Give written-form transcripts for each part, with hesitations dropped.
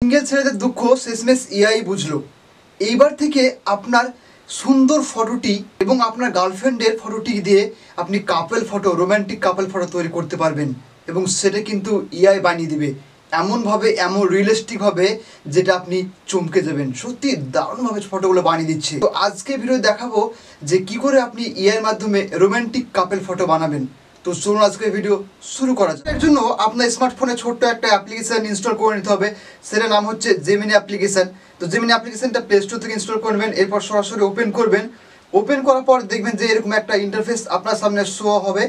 Single ছেলেদের দুঃখ শেষমেশ এআই বুঝলো। এইবার থেকে আপনার সুন্দর ফটোটি এবং আপনার গার্লফ্রেন্ডের ফটোটি দিয়ে আপনি কাপল ফটো, রোম্যান্টিক কাপল ফটো তৈরি করতে পারবেন এবং সেটা কিন্তু এআই বানিয়ে দিবে এমনভাবে, এমন রিয়েলিস্টিকভাবে যেটা আপনি চমকে যাবেন। সত্যি দারুণভাবে ফটোগুলো বানিয়ে দিচ্ছে। তো আজকে ভিডিও দেখাবো যে কি করে আপনি এআইয়ের মাধ্যমে রোম্যান্টিক কাপল ফটো বানাবেন। তো চলুন আজকে ভিডিও শুরু করা যায়। এর জন্য আপনার স্মার্টফোনে ছোট্ট একটা অ্যাপ্লিকেশন ইনস্টল করে নিতে হবে, সেটার নাম হচ্ছে জেমিনি অ্যাপ্লিকেশন। তো জেমিনি অ্যাপ্লিকেশনটা প্লে স্টোর থেকে ইনস্টল করবেন, এরপর সরাসরি ওপেন করবেন। ওপেন করার পর দেখবেন যে এরকম একটা ইন্টারফেস আপনার সামনে শো হবে।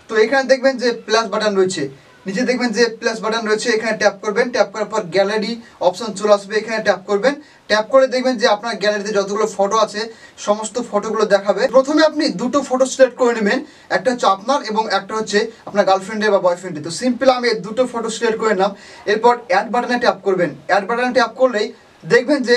তো এখানে দেখবেন যে প্লাস বাটন রয়েছে, নিচে দেখবেন যে প্লাস বাটন রয়েছে, এখানে ট্যাপ করবেন। ট্যাপ করার পর গ্যালারি অপশন চলে আসবে, এখানে ট্যাপ করবেন। ট্যাপ করে দেখবেন যে আপনার গ্যালারিতে যতগুলো ফটো আছে সমস্ত ফটোগুলো দেখাবে। প্রথমে আপনি দুটো ফটো সিলেক্ট করে নেবেন, একটা হচ্ছে আপনার এবং একটা হচ্ছে আপনার গার্লফ্রেন্ডের বা বয়ফ্রেন্ডের। তো সিম্পল আমি দুটো ফটো সিলেক্ট করে নিলাম। এরপর অ্যাড বাটনে ট্যাপ করবেন। অ্যাড বাটনে ট্যাপ করলেই দেখবেন যে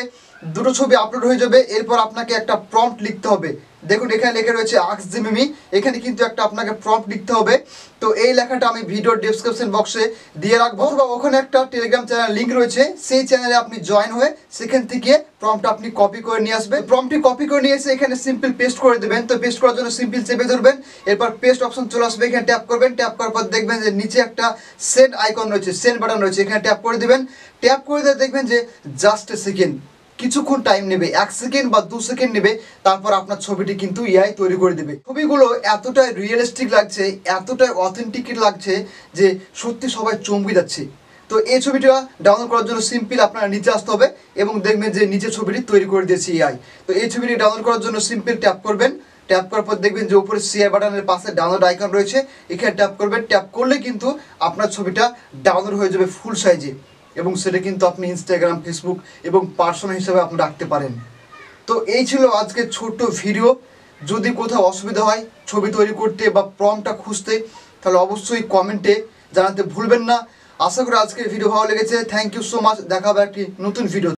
দুটো ছবি আপলোড হয়ে যাবে। এরপর আপনাকে একটা প্রম্পট লিখতে হবে। দেখুন এখানে লেখা রয়েছে আস্ক জেমিনি, এখানে কিন্তু একটা আপনাকে প্রম্পট লিখতে হবে। তো এই লেখাটা আমি ভিডিওর ডেসক্রিপশন বক্সে দিয়ে রাখবো, অথবা ওখানে একটা টেলিগ্রাম চ্যানেল লিঙ্ক রয়েছে, সেই চ্যানেলে আপনি জয়েন হয়ে সেখান থেকে প্রম্পট আপনি কপি করে নিয়ে আসবেন। প্রম্পটটি কপি করে নিয়ে এসে এখানে সিম্পল পেস্ট করে দেবেন। তো পেস্ট করার জন্য সিম্পল চেপে ধরবেন, এরপর পেস্ট অপশন চলে আসবে, এখানে ট্যাপ করবেন। ট্যাপ করার পর দেখবেন যে নিচে একটা সেন্ড আইকন রয়েছে, সেন্ড বাটন রয়েছে, এখানে ট্যাপ করে দেবেন। ট্যাপ করে দিয়ে দেখবেন যে জাস্ট এ সেকেন্ড, কিছুক্ষণ টাইম নেবে, 1 সেকেন্ড বা 2 সেকেন্ড নেবে, তারপর আপনার ছবিটি কিন্তু এআই তৈরি করে দেবে। ছবিগুলো এতটাই রিয়েলিস্টিক লাগছে, এতটাই অথেন্টিক লাগছে যে সত্যি সবাই চমকে যাচ্ছে। তো এই ছবিটা ডাউনলোড করার জন্য সিম্পল আপনারা নিচে আসতে হবে এবং দেখবেন যে নিচে ছবিটি তৈরি করে দিয়েছে এআই। তো এই ছবিটি ডাউনলোড করার জন্য সিম্পল ট্যাপ করবেন। ট্যাপ করার পর দেখবেন যে উপরে শেয়ার বাটনের পাশে ডাউনলোড আইকন রয়েছে, এখানে ট্যাপ করবেন। ট্যাপ করলে কিন্তু আপনার ছবিটা ডাউনলোড হয়ে যাবে ফুল সাইজে এবং সেটা কিন্তু আপনি ইনস্টাগ্রাম, ফেসবুক এবং পার্সোনাল হিসাবে আপনি রাখতে পারেন। তো এই ছিল আজকের ছোট্ট ভিডিও। যদি কোথাও অসুবিধা হয় ছবি তৈরি করতে বা প্রম্পটটা খুঁজতে, তাহলে অবশ্যই কমেন্টে জানাতে ভুলবেন না। আশা করি আজকের ভিডিও ভালো লেগেছে। Thank you so much. দেখা হবে একটি নতুন ভিডিও।